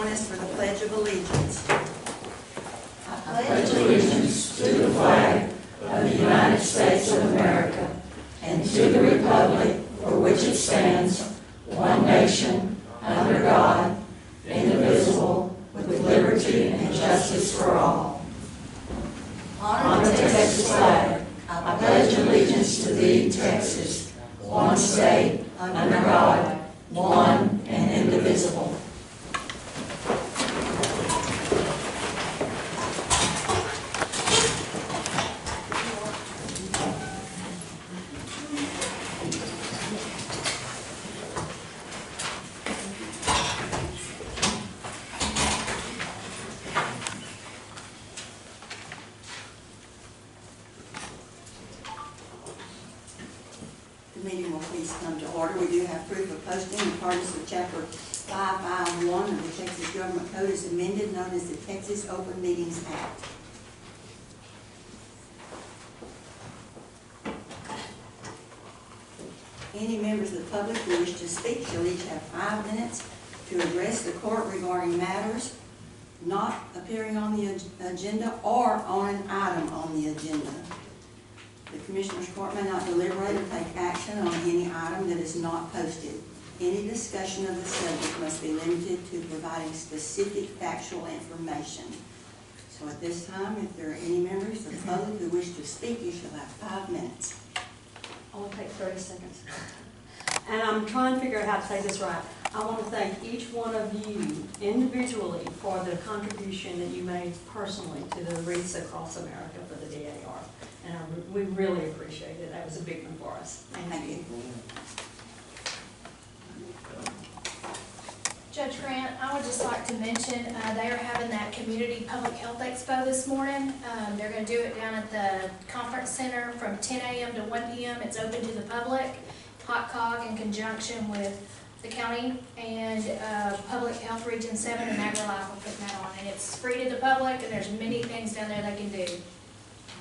join us for the Pledge of Allegiance. I pledge allegiance to the flag of the United States of America and to the republic for which it stands, one nation, under God, indivisible, with liberty and justice for all. Honor the Texas flag. I pledge allegiance to thee, Texas, one state, under God, one and indivisible. The meeting will please come to order. We do have proof of posting in accordance with Chapter 551 of the Texas Government Code as amended, known as the Texas Open Meetings Act. Any members of the public who wish to speak shall each have 5 minutes to address the court regarding matters not appearing on the agenda or on an item on the agenda. The Commissioners' Court may not deliberate or take action on any item that is not posted. Any discussion of the subject must be limited to providing specific factual information. So at this time, if there are any members of the public who wish to speak, you shall have 5 minutes. I want to take 30 seconds. And I'm trying to figure out how to say this right. I want to thank each one of you individually for the contribution that you made personally to the Wreaths Across America for the DAR. And we really appreciate it. That was a big one for us. Thank you. Judge Grant, I would just like to mention they are having that Community Public Health Expo this morning. They're going to do it down at the Conference Center from 10 a.m. to 1 p.m. It's open to the public. Hot Cog in conjunction with the county and Public Health Region 7 and AgriLife will put that on. And it's free to the public, and there's many things down there they can do.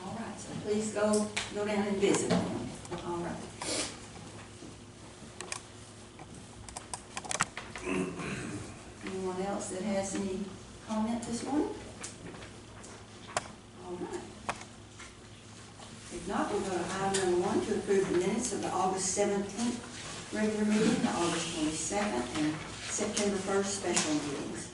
All right, so please go down and visit. All right. Anyone else that has any comment this morning? All right. If not, we'll go to item number 1 to approve the minutes of the August 17th regular meeting, the August 22nd, and September 1st special meetings.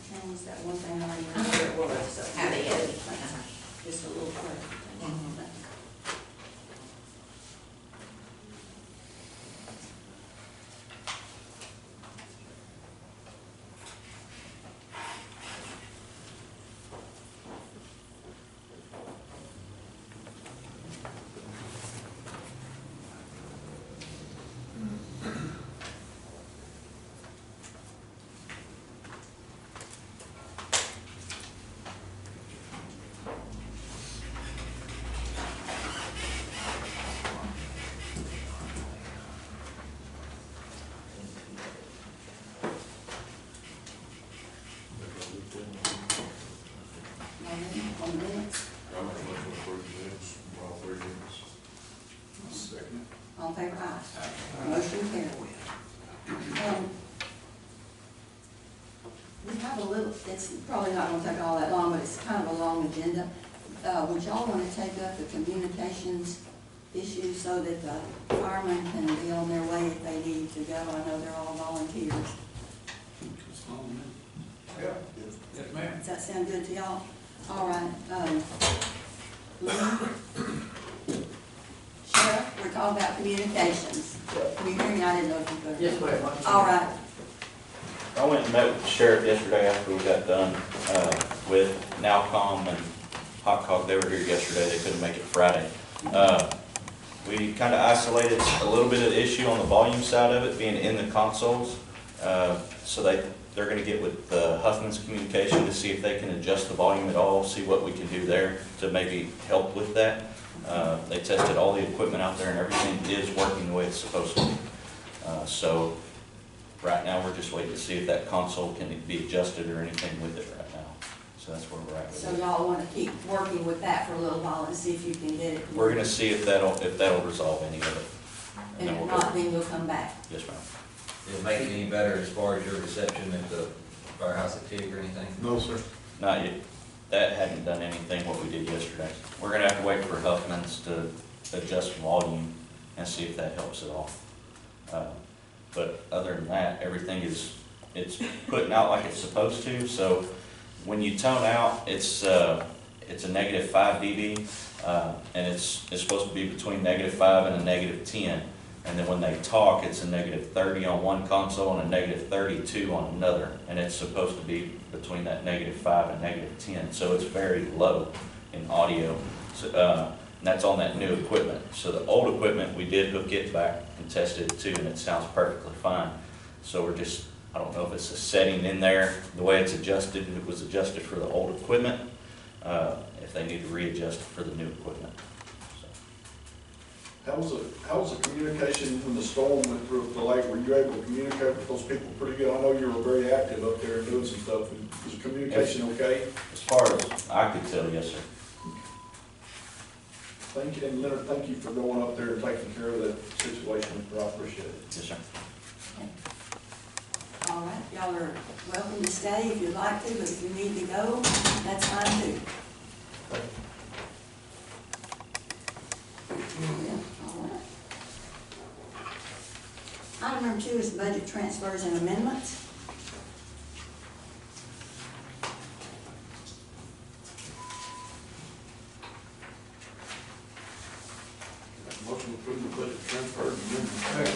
Change that one thing on your report, so Have it yet? just a little quick. On the minutes, I'll make a motion to approve the minutes, all 3 minutes. Second. all in favor, aye. Motion carried. We have a little, it's probably not going to take all that long, but it's kind of a long agenda. Would y'all want to take up the communications issue so that the firemen can be on their way if they need to go. I know they're all volunteers. Yeah. Yes, ma'am. Does that sound good to y'all? All right, Lynn? Sheriff, we're talking about communications. Can you hear me? I didn't know if you could. Yes, ma'am. All right, I went and met with the sheriff yesterday after we got done with Comm and Hot Cog. They were here yesterday. They couldn't make it Friday. We kind of isolated a little bit of the issue on the volume side of it, being in the consoles. So they're going to get with Huffman's Communication to see if they can adjust the volume at all, see what we can do there to maybe help with that. They tested all the equipment out there and everything is working the way it's supposed to. So right now we're just waiting to see if that console can be adjusted or anything with it right now. So that's where we're at with so it. y'all want to keep working with that for a little while and see if you can get it. We're going to see if that'll resolve any of it. And then if we'll not, go. then you'll come back. Yes, ma'am. Did it make it any better as far as your reception at the firehouse at Tig or anything? No, sir. Not yet. That hadn't done anything what we did yesterday. We're gonna have to wait for Huffman's to adjust volume and see if that helps at all. But other than that, everything it's putting out like it's supposed to. So when you tone out, it's a -5 dB, and it's supposed to be between -5 and a -10. And then when they talk, it's a -30 on one console and a -32 on another. And it's supposed to be between that -5 and -10. So it's very low in audio. So, and that's on that new equipment. So the old equipment, we did hook it back and tested it too, and it sounds perfectly fine. So we're just, I don't know if it's a setting in there, the way it's adjusted, it was adjusted for the old equipment. If they need to readjust for the new equipment. How was the communication when the storm went through the lake? Were you able to communicate with those people pretty good? I know you were very active up there doing some stuff. Was communication okay? As far as I could tell, yes, sir. Thank you, and Leonard, thank you for going up there and taking care of that situation. I appreciate it. Yes, sir. All right, y'all are welcome to stay if you'd like to, but if you need to go, that's fine too. Yeah, all right. Item number 2 is budget transfers and amendments. Motion to approve the budget transfer and amendment.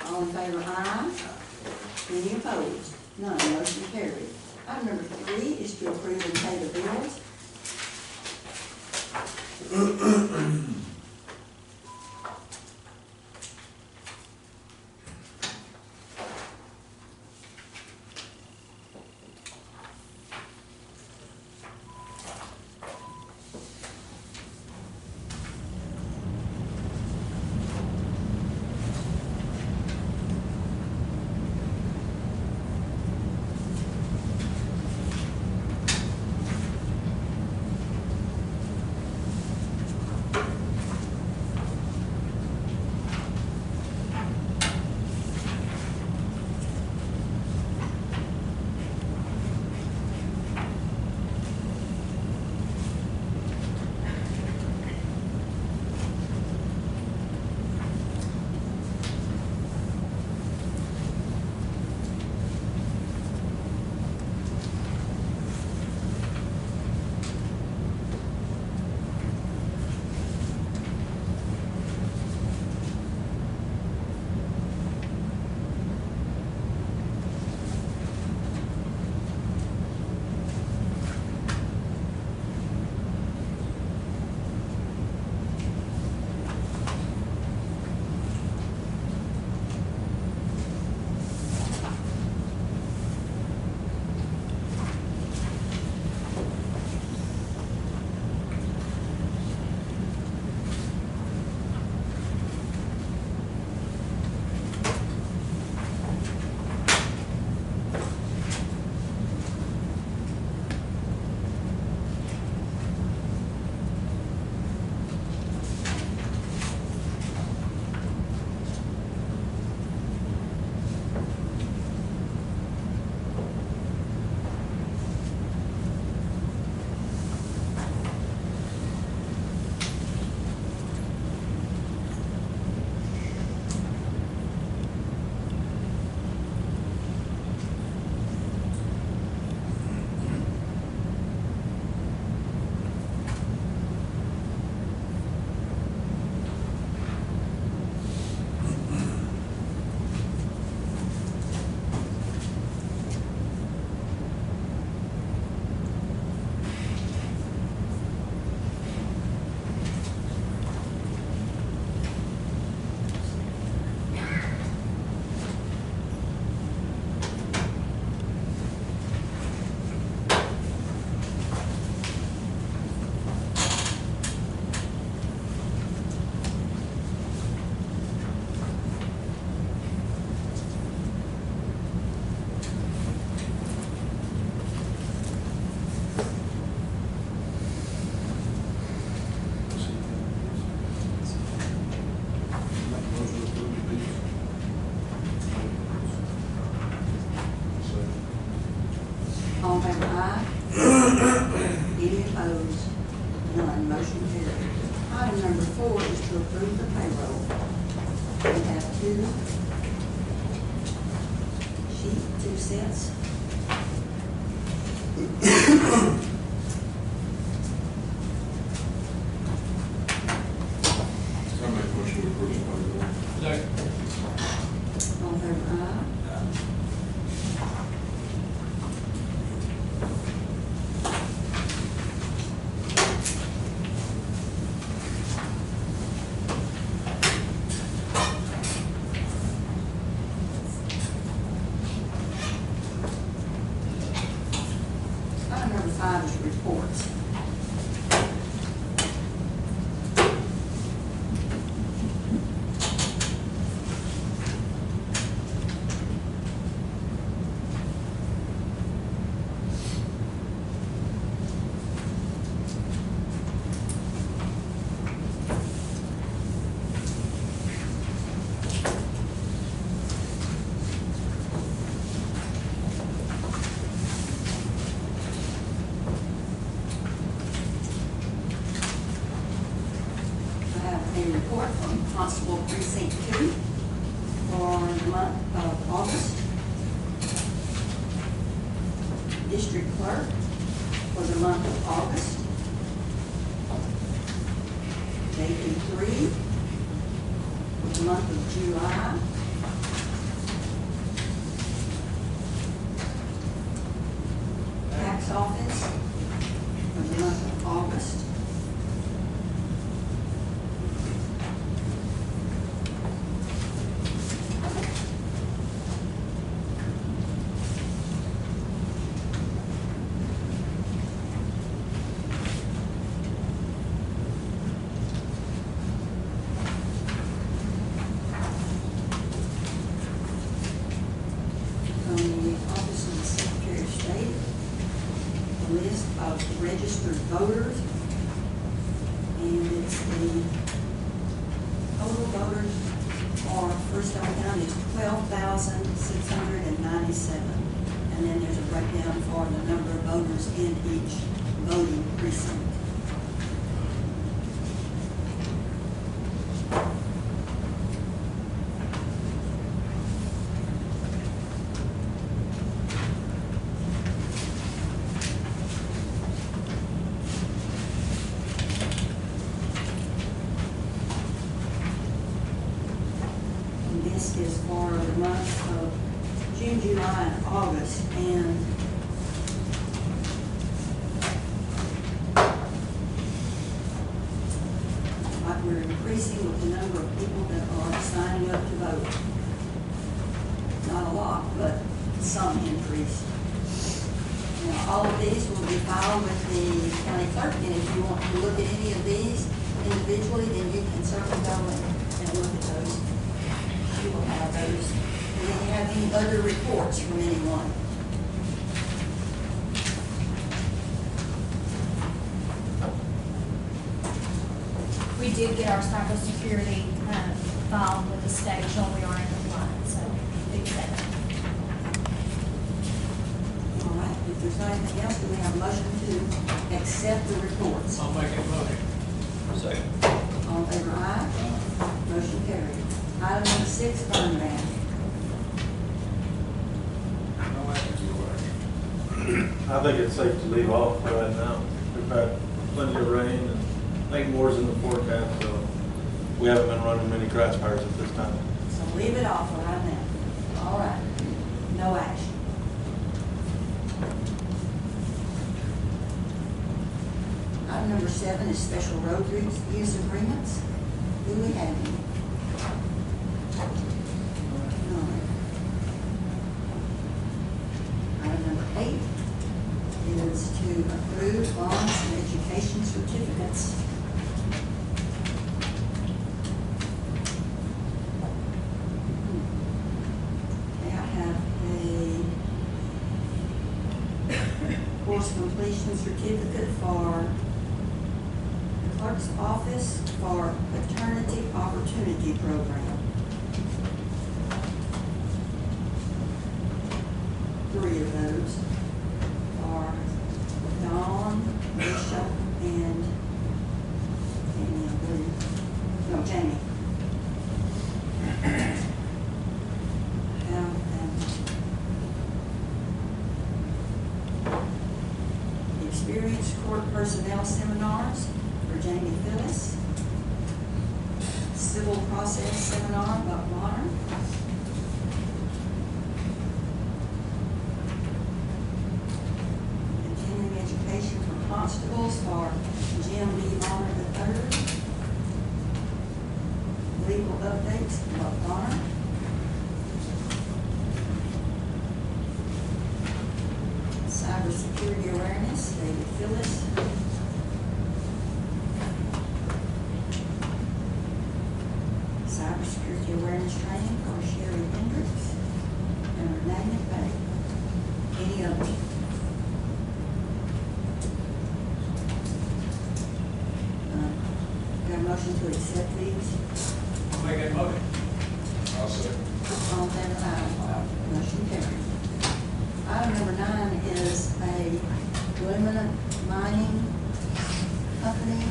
All in favor, aye. Any opposed? None, motion carried. Item number 3 is to approve and pay the bills. Motion carried. Item number 4 is to approve the payroll. We have two sets. I make a motion to approve the payroll. All in favor, aye. Item number 5 is reports. I have a report from Constable Precinct 2 for the month of August. District Clerk for the month of August. JP3 for the month of July. Tax Office for the month of August. From the Office of the Secretary of State, a list of registered voters, and it's the total voters for First County is 12,697. And then there's a breakdown for the number of voters in each voting precinct. And this is for the months of June, July, and August, and like we're increasing with the number of people that are signing up to vote. Not a lot, but some increase. Now, all of these will be filed with the county clerk, and if you want to look at any of these individually, then you can certainly go and look at those. You will have those. And then you have any other reports from anyone. We did get our cybersecurity filed with the state showing we are in compliance, so we did that. All right, if there's anything else, do we have a motion to accept the reports? I'll make a motion. Second. All in favor, aye. Motion carried. Item number 6, burn ban. No action. I think it's safe to leave off right now. We've had plenty of rain and I think more's in the forecast, so we haven't been running many crash fires at this time. So leave it off for right now. All right, no action. Item number 7 is special road use agreements. Do we have any? No. Item number 8 is to approve bonds and education certificates. May I have a course completion certificate for the clerk's office for paternity opportunity program? 3 of those are Dawn, Bishop, and civil process seminar by Bonner. Continuing education for constables for Jim B. Bonner III. Legal updates by Bonner. Cybersecurity awareness, David Phyllis. Cybersecurity awareness training for Sherry Hendricks and Renee McVeigh. Any others? Got a motion to accept these? I'll make that motion. I'll second. All in favor, aye. Motion carried. Item number 9 is a aluminum mining company,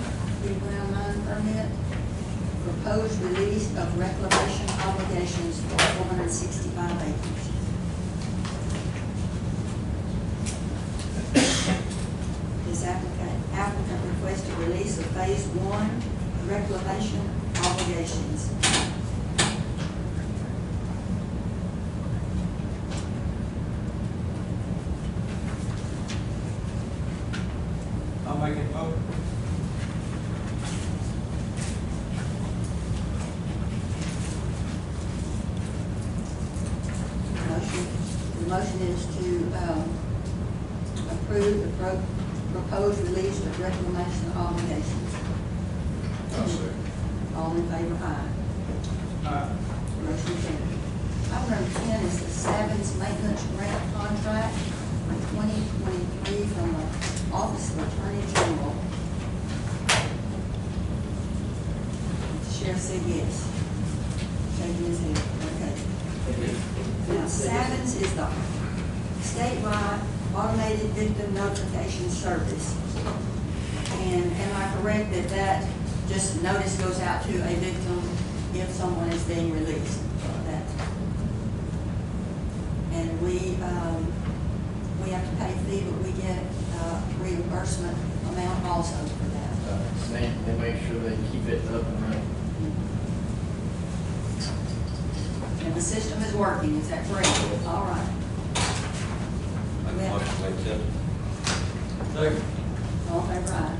underground mine permit, proposed release of reclamation obligations for 465 acres. This applicant requested release of phase 1 reclamation obligations. I'll make it motion. The motion is to approve the proposed release of reclamation obligations. I'll second. All in favor, aye. Aye. Motion carried. Item number 10 is the Savins Maintenance Grant Contract for 2023 from the Office of Attorney General. The sheriff said yes. Shaking his head, okay. Now, Savins is the statewide automated victim notification service. And am I correct that that just notice goes out to a victim if someone is being released? That. And we have to pay a fee, but we get reimbursement amount also for that. They make sure they keep it up and running. And the system is working, is that correct? All right. Make a motion to accept. Second. All in favor, aye.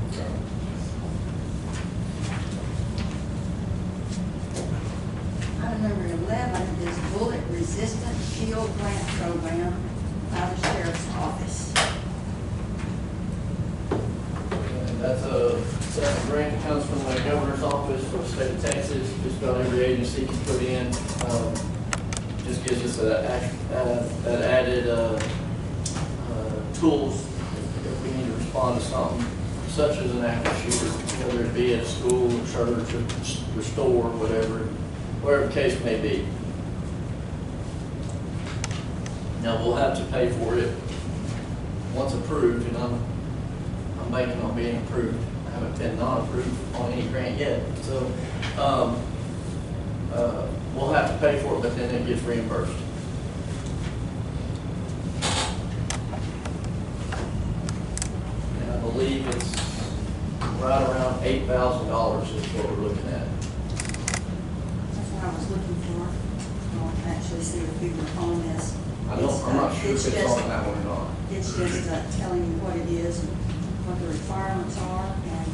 Item number 11 is Bullet Resistant Shield Grant Program by the Sheriff's Office. And that's a separate grant that comes from the governor's office for the state of Texas. Just about every agency can put in. Just gives us that added tools if we need to respond to something such as an active shooter, whether it be at a school, church, or store, whatever the case may be. Now, we'll have to pay for it once approved, and I'm banking on being approved. I haven't been non-approved on any grant yet, so we'll have to pay for it, but then it gets reimbursed. And I believe it's right around $8,000 is what we're looking at. That's what I was looking for. I'll actually see the figure on this. I'm not sure if it's on that one or not. It's just telling you what it is and what the requirements are, and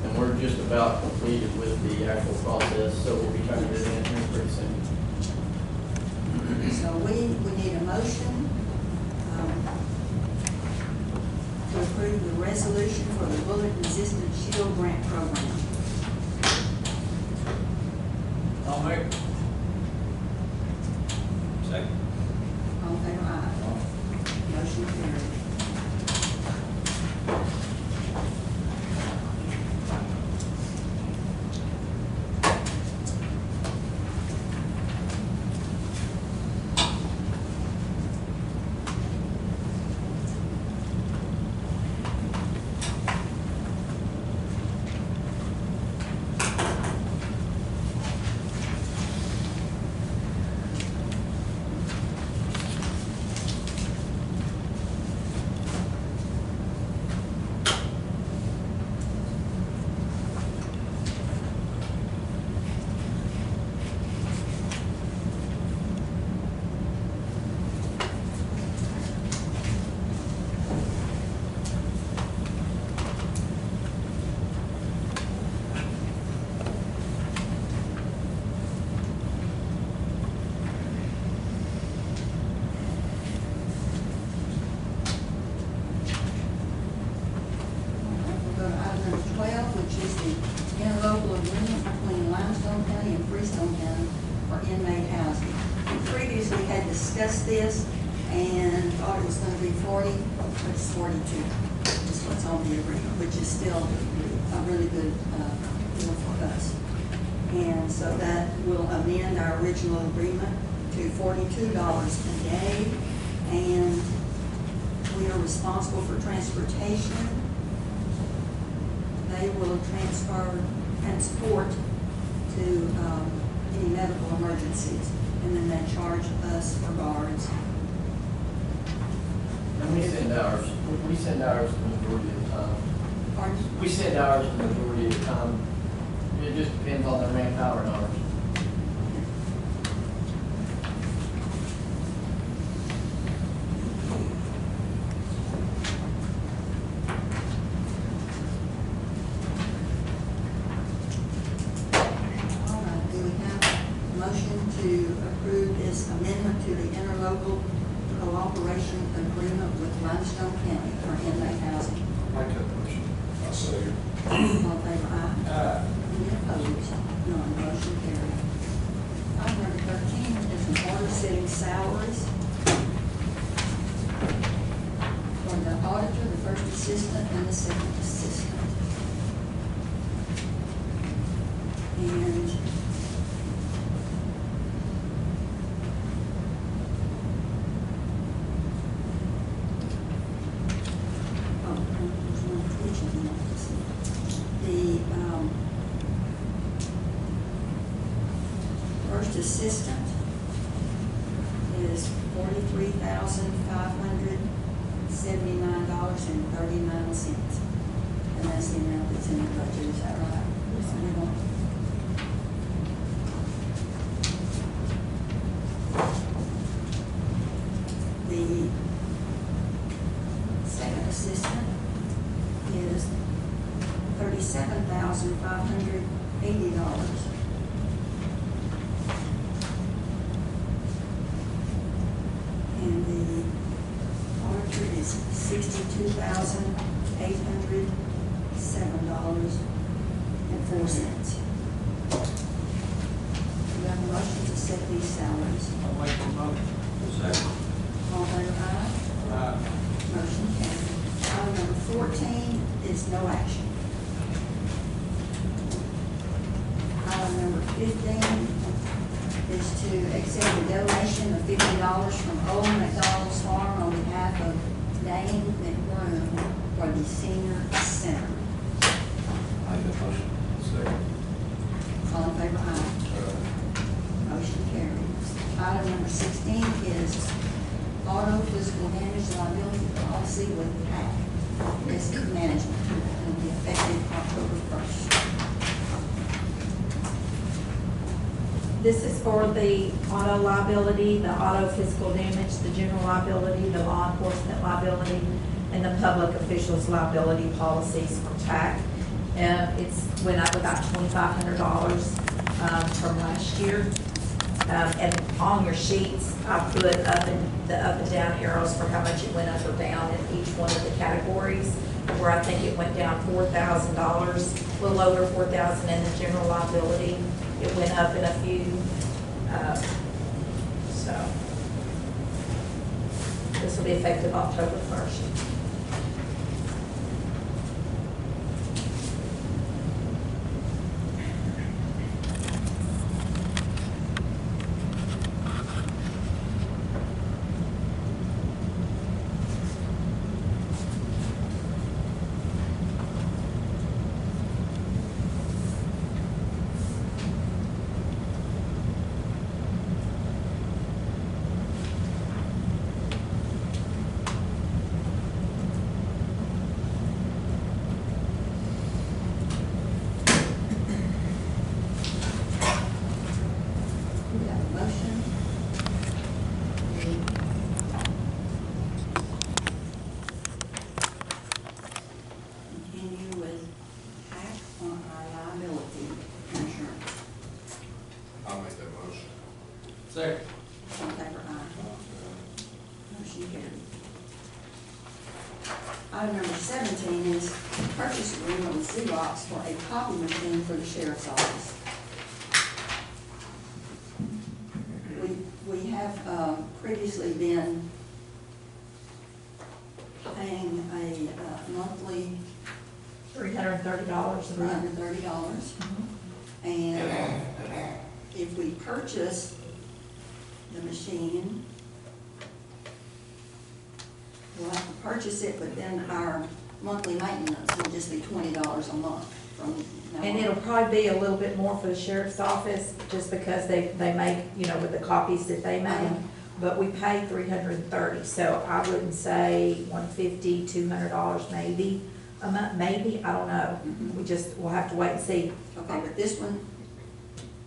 And we're just about completed with the actual process, so we'll be turning it in here pretty soon. so we need a motion to approve the resolution for the Bullet Resistant Shield Grant Program. I'll make it. Second. All in favor, aye. Motion carried. County and Freestone County for inmate housing. We previously had discussed this and thought it was gonna be 40, but it's 42. Is what's on the agreement, which is still a really good deal for us. And so that will amend our original agreement to $42 a day. And we are responsible for transportation. They will transport to any medical emergencies, and then they charge us for guards. And we send ours the majority of the time. Pardon? We send ours the majority of the time. It just depends on their manpower and ours. All right, do we have a motion to approve this amendment to the interlocal cooperation agreement with Limestone County for inmate housing? Make that motion. I'll second. All in favor, aye? Aye. Any opposed? None, motion carried. Item number 13 is an order setting salaries for the auditor, the first assistant, and the second assistant. And there's one tweaking in it. The first assistant is $43,579.39. And that's the amount that's in the budget, is that right? Yes, ma'am. The second assistant is $37,580. And the auditor is $62,807.04. Do you have a motion to set these salaries? I'll make the motion. Second. All in favor, aye? Aye. Motion carried. Item number 14 is no action. Item number 15 is to accept a donation of $50 from Old McDonald's Farm on behalf of Dane McBroom for the senior center. Make that motion. Second. All in favor, aye? Motion carried. Item number 16 is auto physical damage liability policy with PAC, risk management, and will be effective October 1st. This is for the auto liability, the auto physical damage, the general liability, the law enforcement liability, and the public officials liability policies for TAC. It's went up about $2,500 from last year. And on your sheets, I put up and down arrows for how much it went up or down in each one of the categories, where I think it went down $4,000, a little over $4,000 in the general liability. It went up in a few, so this will be effective October 1st. We have a motion. Continue with PAC on our liability insurance. I'll make that motion. Second. All in favor, aye? Motion carried. Item number 17 is purchase agreement with Xerox for a copy machine for the sheriff's office. have previously been paying a monthly $330 a month. $330. Mhm. And if we purchase the machine, we'll have to purchase it, but then our monthly maintenance will just be $20 a month from now on. And it'll probably be a little bit more for the sheriff's office, just because they make, you know, with the copies that they make. But we pay $330, so I wouldn't say $150, $200 maybe a month, maybe, I don't know. We'll have to wait and see. Okay, but this one,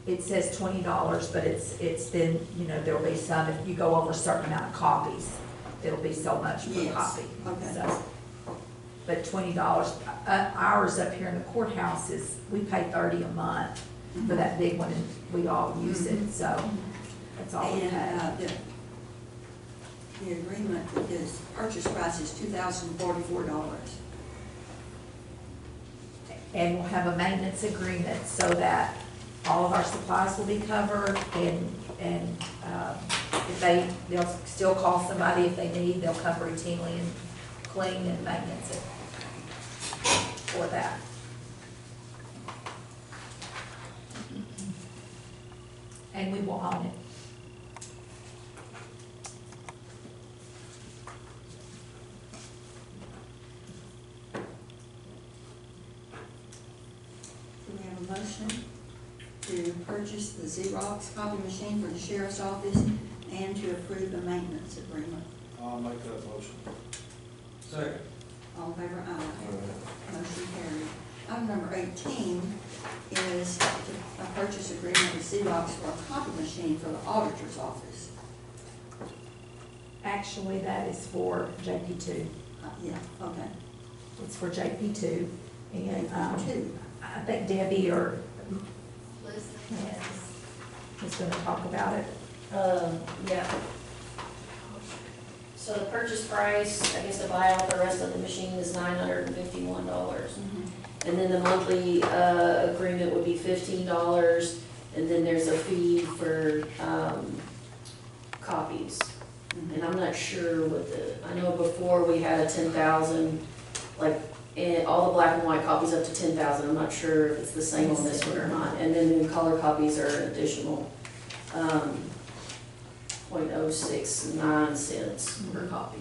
It says $20, but it's then, you know, there'll be some, if you go over a certain amount of copies, it'll be so much per Yes, copy. okay. So, but $20, ours up here in the courthouse is, we pay $30 a month for that big one, and we all use it, so that's all we pay. and the agreement with his purchase price is $2,044. And we'll have a maintenance agreement so that all of our supplies will be covered, and if they'll still call somebody if they need, they'll come routinely and clean and maintenance it for that. And we will own it. Do we have a motion to purchase the Xerox copy machine for the sheriff's office and to approve the maintenance agreement? I'll make that motion. Second. All in favor, aye. Motion carried. Item number 18 is a purchase agreement with Xerox for a copy machine for the auditor's office. Actually, that is for JP2. Yeah, okay. It's for JP2, and Two. I think Debbie or is going to talk about it. Yeah. So the purchase price, I guess to buy out the rest of the machine is $951. And then the monthly, agreement would be $15, and then there's a fee for, copies. And I'm not sure what I know before we had a 10,000, like, all the black and white copies up to 10,000, I'm not sure if it's the same on this one or not. And then the color copies are an additional, .069 cents per copy.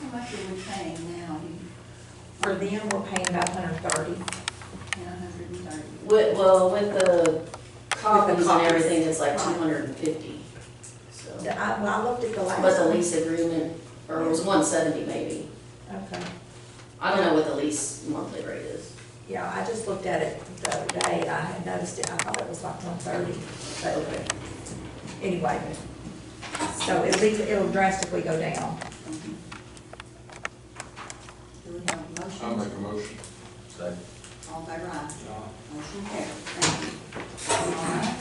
How much are we paying now? For them, we're paying about $130. $130. With the copies and copies. everything, it's like Right. $250, so. When I looked at the last. But the lease agreement, or it was $170 maybe. Okay. I don't know what the lease monthly rate is. Yeah, I just looked at it the other day, and I had noticed it, I thought it was like $130, but Okay. anyway. So it'll drastically go down. Do we have a motion? I'll make a motion. Second. All in favor, aye. Motion carried. Thank you. All right.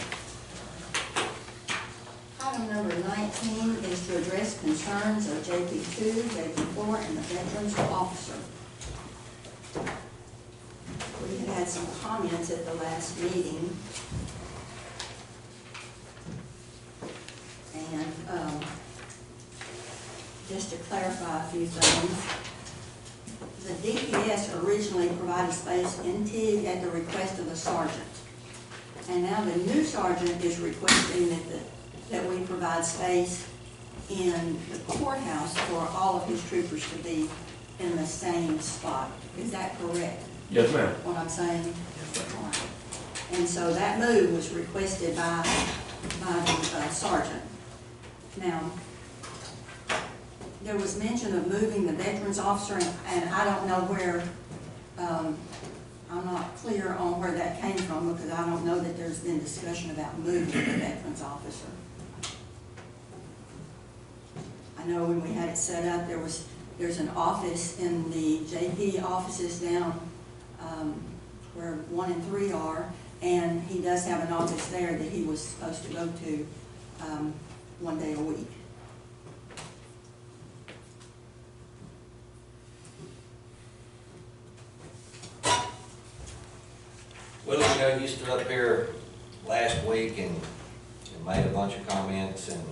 Item number 19 is to address concerns of JP2, JP4, and the Veterans Officer. We had some comments at the last meeting. And just to clarify a few things, the DPS originally provided space in TIG at the request of the sergeant. And now the new sergeant is requesting that we provide space in the courthouse for all of his troopers to be in the same spot. Is that correct, Yes, ma'am. what I'm saying? All right. And so that move was requested by the sergeant. Now, there was mention of moving the veterans officer, and I don't know where, I'm not clear on where that came from, because I don't know that there's been discussion about moving the veterans officer. I know when we had it set up, there's an office in the JP offices down where 1 and 3 are, and he does have an office there that he was supposed to go to 1 day a week. Well, you know, you stood up here last week and made a bunch of comments, and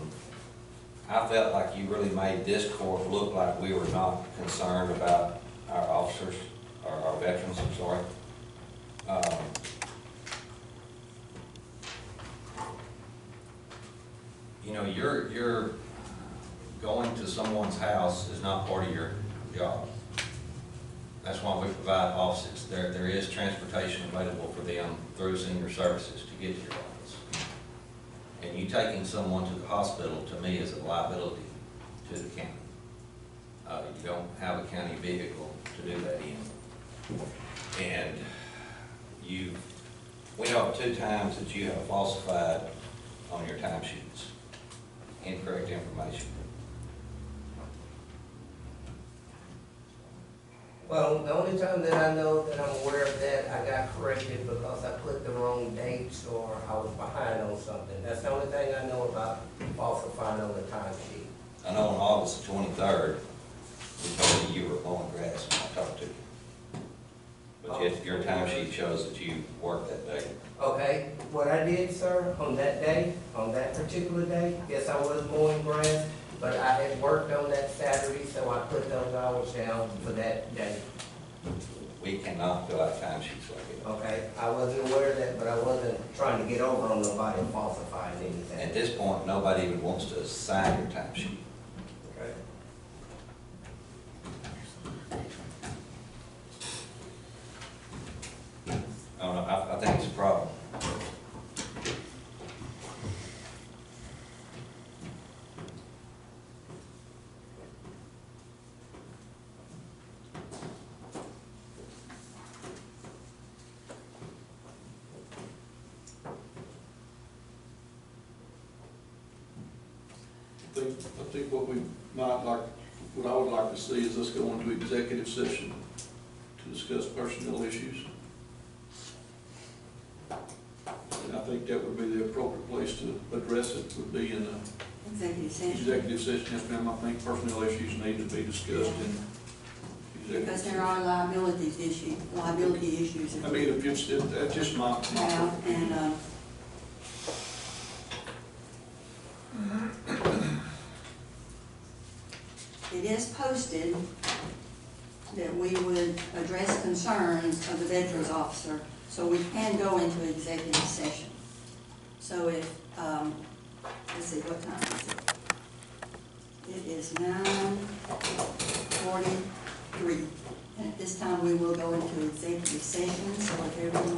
I felt like you really made this court look like we were not concerned about our officers, or our veterans, I'm sorry. You know, you're going to someone's house is not part of your job. That's why we provide offices. There is transportation available for them through senior services to get to your office. And you taking someone to the hospital, to me, is a liability to the county. You don't have a county vehicle to do that in. And we know of 2 times that you have falsified on your timesheets, incorrect information. Well, the only time that I know that I'm aware of that, I got corrected because I put the wrong dates or I was behind on something. That's the only thing I know about falsifying on the timesheet. I know on August the 23rd, you told me you were mowing grass when I talked to you. But yet your timesheet shows that you worked that day. Okay, what I did, sir, on that day, on that particular day, yes, I was mowing grass, but I had worked on that Saturday, so I put those hours down for that day. We cannot fill out timesheets like that. Okay, I wasn't aware of that, but I wasn't trying to get over on nobody falsifying anything. At this point, nobody even wants to sign your timesheet. Okay. I don't know, I think it's a problem. I think what we might like, what I would like to see is us go into executive session to discuss personnel issues. And I think that would be the appropriate place to address it, would be in a Executive session. executive session. Yes, ma'am, I think personnel issues need to be discussed in executive Because there session. are liability issues. I mean, if it's, that's just my. Yeah, and, it is posted that we would address concerns of the veterans officer, so we can go into executive session. So if, let's see, what time is it? It is 9:43. And at this time, we will go into executive session, so if everyone